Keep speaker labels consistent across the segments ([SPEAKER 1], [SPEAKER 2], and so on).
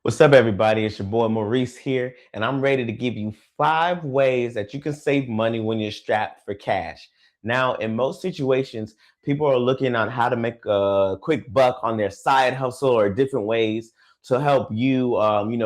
[SPEAKER 1] What's up, everybody? It's your boy Maurice here, and I'm ready to give you 5 ways that you can save money when you're strapped for cash. Now, in most situations, people are looking on how to make a quick buck on their side hustle or different ways to help you,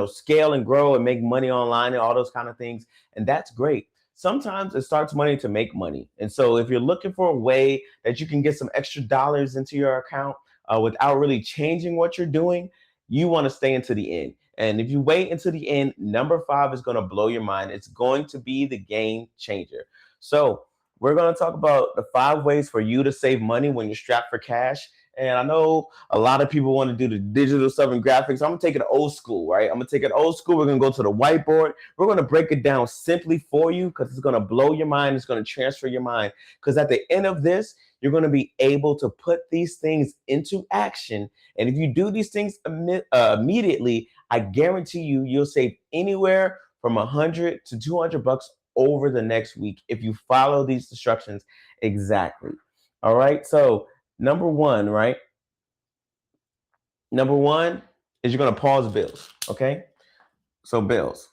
[SPEAKER 1] scale and grow and make money online and all those kind of things. And that's great. Sometimes it starts money to make money. And so, if you're looking for a way that you can get some extra dollars into your account without really changing what you're doing, you want to stay into the end. And if you wait until the end, number 5 is going to blow your mind. It's going to be the game changer. So, we're going to talk about the 5 ways for you to save money when you're strapped for cash. And I know a lot of people want to do the digital stuff and graphics. I'm going to take it old school, right? I'm going to take it old school. We're going to go to the whiteboard. We're going to break it down simply for you because it's going to blow your mind. It's going to transfer your mind. Because at the end of this, you're going to be able to put these things into action. And if you do these things immediately, I guarantee you'll save anywhere from 100 to 200 bucks over the next week if you follow these instructions exactly. All right. So, number one, right? Number one is you're going to pause bills. Okay. So, bills.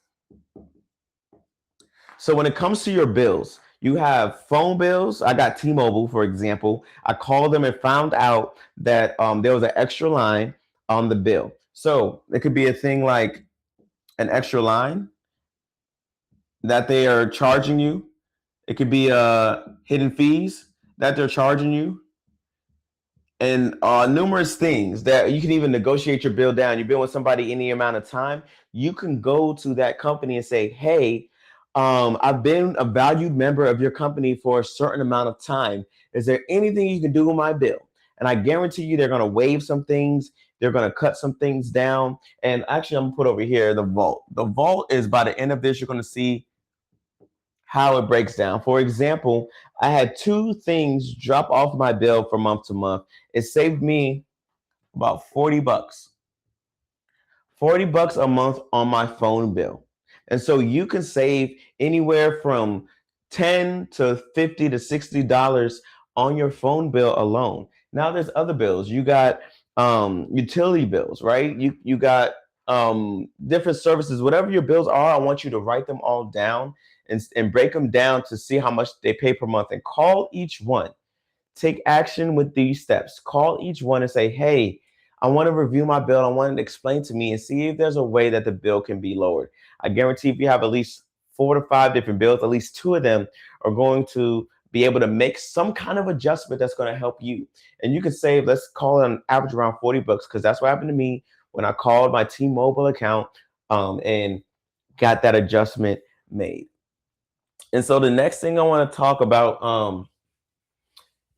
[SPEAKER 1] So when it comes to your bills, you have phone bills. I got T-Mobile, for example. I called them and found out that there was an extra line on the bill. So it could be a thing like an extra line that they are charging you. It could be hidden fees that they're charging you, and numerous things that you can even negotiate your bill down. You've been with somebody any amount of time, you can go to that company and say, hey, I've been a valued member of your company for a certain amount of time. Is there anything you can do with my bill? And I guarantee you they're going to waive some things. They're going to cut some things down. And actually, I'm going to put over here the vault. The vault is by the end of this, you're going to see how it breaks down. For example, I had 2 things drop off my bill from month to month. It saved me about 40 bucks. 40 bucks a month on my phone bill. And so you can save anywhere from 10 to 50 to $60 on your phone bill alone. Now there's other bills. You got utility bills, right? You got different services. Whatever your bills are, I want you to write them all down and break them down to see how much they pay per month and call each one. Take action with these steps. Call each one and say, hey, I want to review my bill. I want it to explain to me and see if there's a way that the bill can be lowered. I guarantee if you have at least 4 to 5 different bills, at least 2 of them are going to be able to make some kind of adjustment that's going to help you. And you can save, let's call it an average around 40 bucks, because that's what happened to me when I called my T-Mobile account and got that adjustment made. And so the next thing I want to talk about,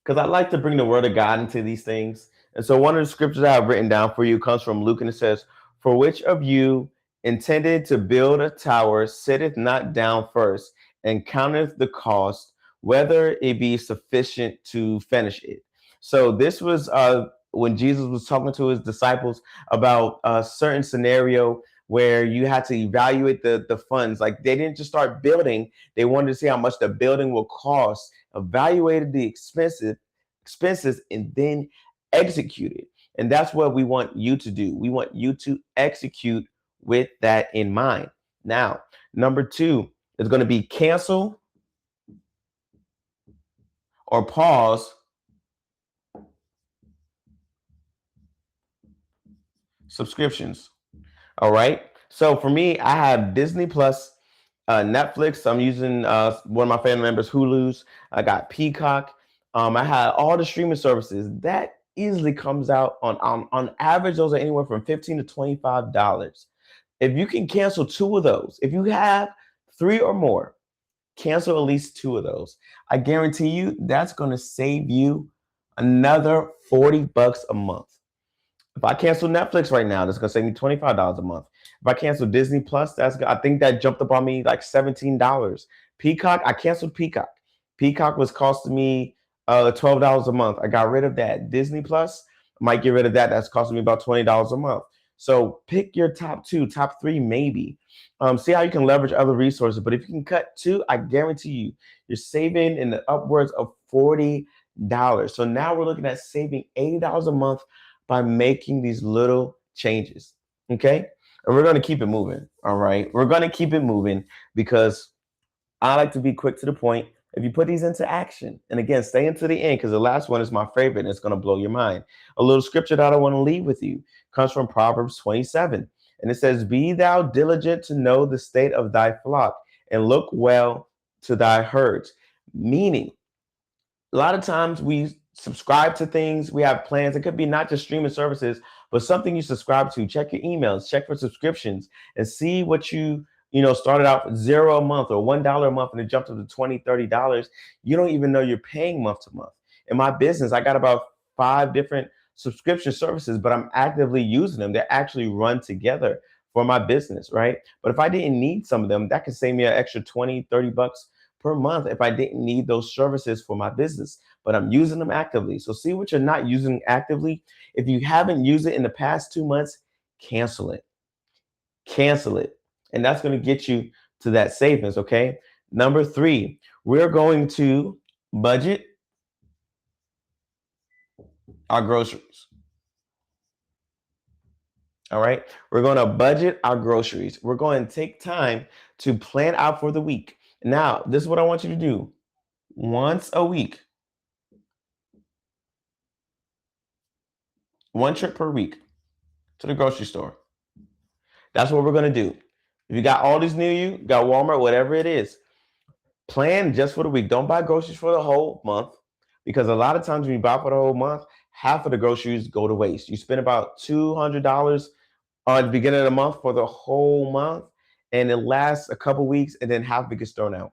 [SPEAKER 1] because I like to bring the word of God into these things. And so one of the scriptures I have written down for you comes from Luke, and it says, for which of you intended to build a tower sitteth not down first and counteth the cost, whether it be sufficient to finish it. So this was when Jesus was talking to his disciples about a certain scenario where you had to evaluate the funds. Like they didn't just start building, they wanted to see how much the building will cost, evaluated the expenses, and then executed. And that's what we want you to do. We want you to execute with that in mind. Now, number 2 is going to be cancel or pause subscriptions. All right. So for me, I have Disney Plus, Netflix. I'm using one of my family members, Hulu's. I got Peacock. I had all the streaming services. That easily comes out on average. Those are anywhere from $15 to $25. If you can cancel 2 of those, if you have 3 or more, cancel at least 2 of those. I guarantee you that's going to save you another 40 bucks a month. If I cancel Netflix right now, that's gonna save me $25 a month. If I cancel Disney Plus, I think that jumped up on me like $17. Peacock, I canceled Peacock. Peacock was costing me $12 a month. I got rid of that. Disney Plus, I might get rid of that. That's costing me about $20 a month. So pick your top 2, top 3 maybe. See how you can leverage other resources. But if you can cut 2, I guarantee you're saving in the upwards of $40. So now we're looking at saving $80 a month by making these little changes. Okay. And we're going to keep it moving. All right. We're going to keep it moving because I like to be quick to the point. If you put these into action, and again, stay into the end because the last one is my favorite and it's going to blow your mind. A little scripture that I want to leave with you comes from Proverbs 27. And it says, "Be thou diligent to know the state of thy flock and look well to thy herds." Meaning, a lot of times we subscribe to things, we have plans. It could be not just streaming services, but something you subscribe to. Check your emails, check for subscriptions, and see what started out for zero a month or $1 a month and it jumped up to $20, $30. You don't even know you're paying month to month. In my business, I got about 5 different subscription services, but I'm actively using them. They actually run together for my business, right? But if I didn't need some of them, that could save me an extra 20, $30 per month if I didn't need those services for my business, but I'm using them actively. So see what you're not using actively. If you haven't used it in the past 2 months, cancel it. Cancel it. And that's going to get you to that savings. Okay. Number 3, we're going to budget our groceries. All right. We're going to budget our groceries. We're going to take time to plan out for the week. Now, this is what I want you to do once a week, one trip per week to the grocery store. That's what we're going to do. If you got all these near you, got Walmart, whatever it is, plan just for the week. Don't buy groceries for the whole month because a lot of times when you buy for the whole month, half of the groceries go to waste. You spend about $200 at the beginning of the month for the whole month, and it lasts a couple weeks, and then half of it gets thrown out.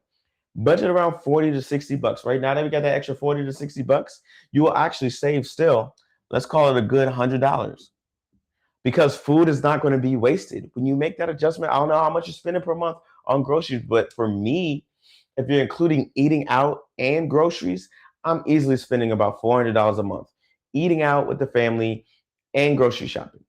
[SPEAKER 1] Budget around 40 to 60 bucks. Right now that we got that extra 40 to 60 bucks, you will actually save still, let's call it a good $100. Because food is not going to be wasted. When you make that adjustment, I don't know how much you're spending per month on groceries, but for me, if you're including eating out and groceries, I'm easily spending about $400 a month eating out with the family and grocery shopping.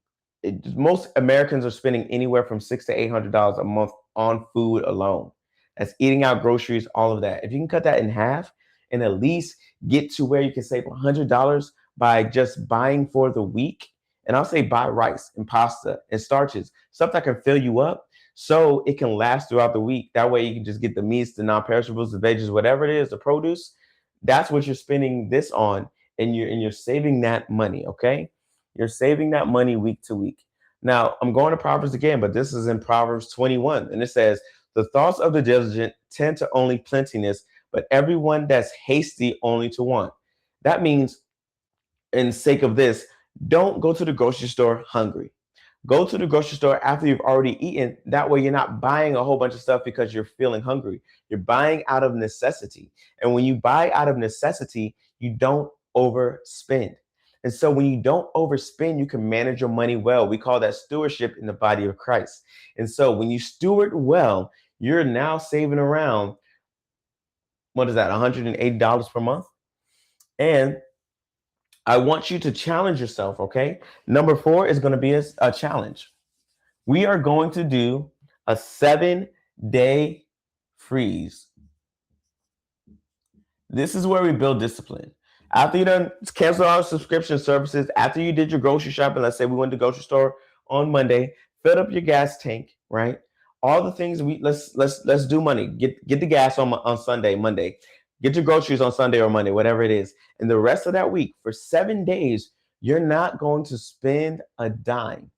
[SPEAKER 1] Most Americans are spending anywhere from $600 to $800 a month on food alone. That's eating out, groceries, all of that. If you can cut that in half and at least get to where you can save $100 by just buying for the week, and I'll say buy rice and pasta and starches, stuff that can fill you up so it can last throughout the week. That way you can just get the meats, the non-perishables, the veggies, whatever it is, the produce. That's what you're spending this on, and you're saving that money, okay? You're saving that money week to week. Now, I'm going to Proverbs again, but this is in Proverbs 21, and it says, "The thoughts of the diligent tend to only plenteousness, but everyone that's hasty only to want." That means, in sake of this, don't go to the grocery store hungry. Go to the grocery store after you've already eaten. That way, you're not buying a whole bunch of stuff because you're feeling hungry. You're buying out of necessity. And when you buy out of necessity, you don't overspend. And so when you don't overspend, you can manage your money well. We call that stewardship in the body of Christ. And so when you steward well, you're now saving around, what is that, $180 per month? And I want you to challenge yourself, okay? Number 4 is going to be a challenge. We are going to do a 7-day freeze. This is where we build discipline. After you done cancel our subscription services, after you did your grocery shopping, let's say we went to the grocery store on Monday, filled up your gas tank, right? All the things let's do money. Get the gas on Sunday, Monday. Get your groceries on Sunday or Monday, whatever it is. And the rest of that week, for 7 days, you're not going to spend a dime.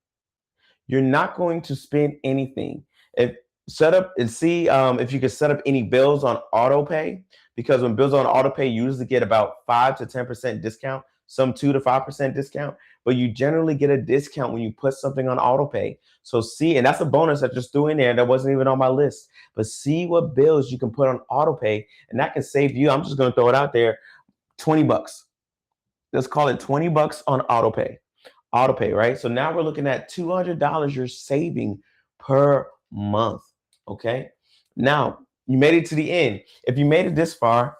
[SPEAKER 1] You're not going to spend anything. If set up and see if you can set up any bills on auto pay, because when bills on auto pay, you usually get about 5 to 10% discount, some 2 to 5% discount, but you generally get a discount when you put something on auto pay. So see, and that's a bonus that just threw in there that wasn't even on my list, but see what bills you can put on auto pay, and that can save you, I'm just going to throw it out there, 20 bucks. Let's call it 20 bucks on auto pay. Auto pay, right? So now we're looking at $200 you're saving per month. Okay. Now you made it to the end. If you made it this far,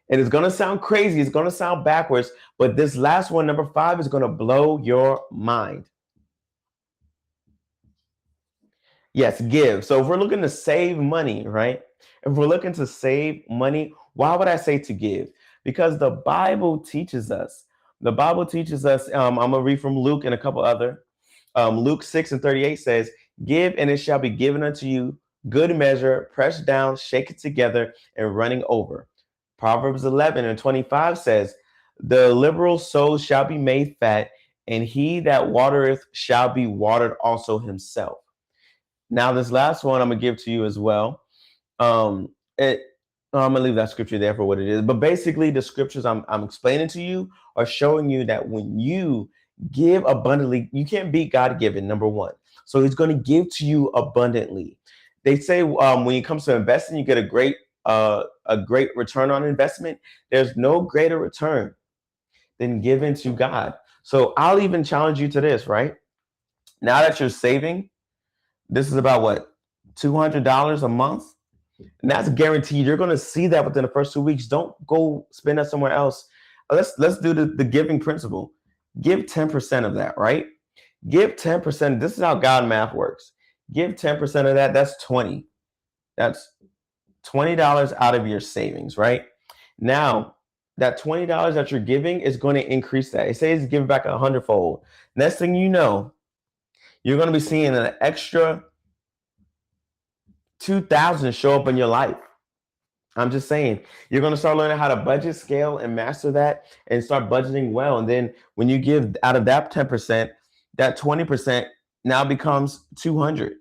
[SPEAKER 1] and it's going to sound crazy, it's going to sound backwards, but this last one, number 5, is going to blow your mind. Yes, give. So if we're looking to save money, right? If we're looking to save money, why would I say to give? Because the Bible teaches us. I'm going to read from Luke and a couple other. Luke 6:38 says, give and it shall be given unto you, good measure, pressed down, shaken together, and running over. Proverbs 11:25 says, the liberal soul shall be made fat, and he that watereth shall be watered also himself. Now, this last one I'm gonna give to you as well. It I'm gonna leave that scripture there for what it is. But basically, the scriptures I'm explaining to you are showing you that when you give abundantly, you can't beat God given, number one. So He's going to give to you abundantly. They say when it comes to investing, you get a great return on investment. There's no greater return than giving to God. So I'll even challenge you to this, right? Now that you're saving, this is about what, $200 a month? And that's guaranteed. You're going to see that within the first 2 weeks. Don't go spend that somewhere else. Let's do the giving principle. Give 10% of that, right? Give 10%. This is how God math works. Give 10% of that. That's 20. That's $20 out of your savings, right? Now, that $20 that you're giving is going to increase that. It says give back 100-fold. Next thing you know, you're going to be seeing an extra 2,000 show up in your life. I'm just saying, you're going to start learning how to budget, scale, and master that and start budgeting well. And then when you give out of that 10%, that 20% now becomes 200.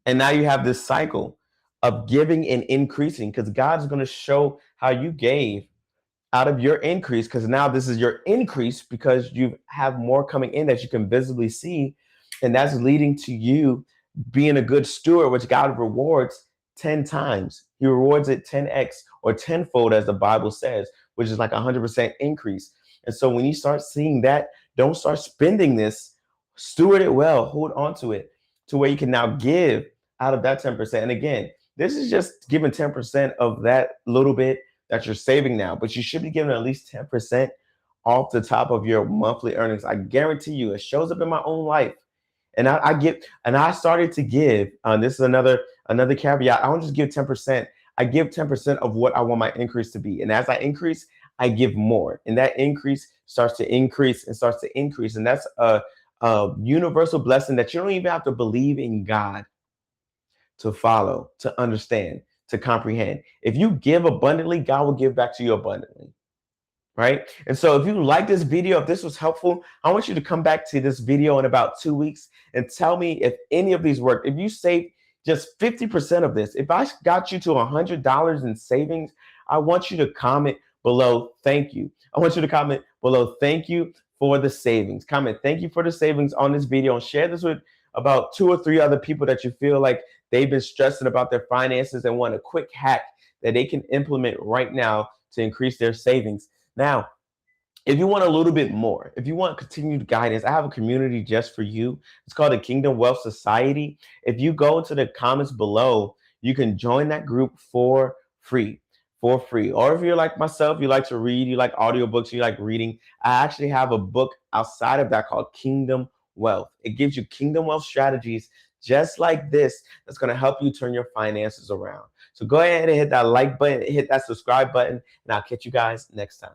[SPEAKER 1] And now you have this cycle of giving and increasing, because God's going to show how you gave out of your increase, because now this is your increase because you have more coming in that you can visibly see. And that's leading to you being a good steward, which God rewards 10 times. He rewards it 10x or tenfold, as the Bible says, which is like 100% increase. And so when you start seeing that, don't start spending this, steward it well, hold on to it to where you can now give out of that 10%. And again, this is just giving 10% of that little bit that you're saving now, but you should be giving at least 10% off the top of your monthly earnings. I guarantee you, it shows up in my own life. And I started to give. This is another caveat. I don't just give 10%. I give 10% of what I want my increase to be. And as I increase, I give more. And that increase starts to increase and starts to increase. And that's a universal blessing that you don't even have to believe in God to follow, to understand, to comprehend. If you give abundantly, God will give back to you abundantly. Right? And so if you like this video, if this was helpful, I want you to come back to this video in about 2 weeks and tell me if any of these work. If you save just 50% of this, if I got you to $100 in savings, I want you to comment below, thank you. I want you to comment below, thank you for the savings. Comment, thank you for the savings on this video, and share this with about 2 or 3 other people that you feel like they've been stressing about their finances and want a quick hack that they can implement right now to increase their savings. Now, if you want a little bit more, if you want continued guidance, I have a community just for you. It's called the Kingdom Wealth Society. If you go into the comments below, you can join that group for free. Or if you're like myself, you like to read, you like audiobooks, you like reading, I actually have a book outside of that called Kingdom Wealth. It gives you kingdom wealth strategies just like this that's going to help you turn your finances around. So go ahead and hit that like button, hit that subscribe button, and I'll catch you guys next time.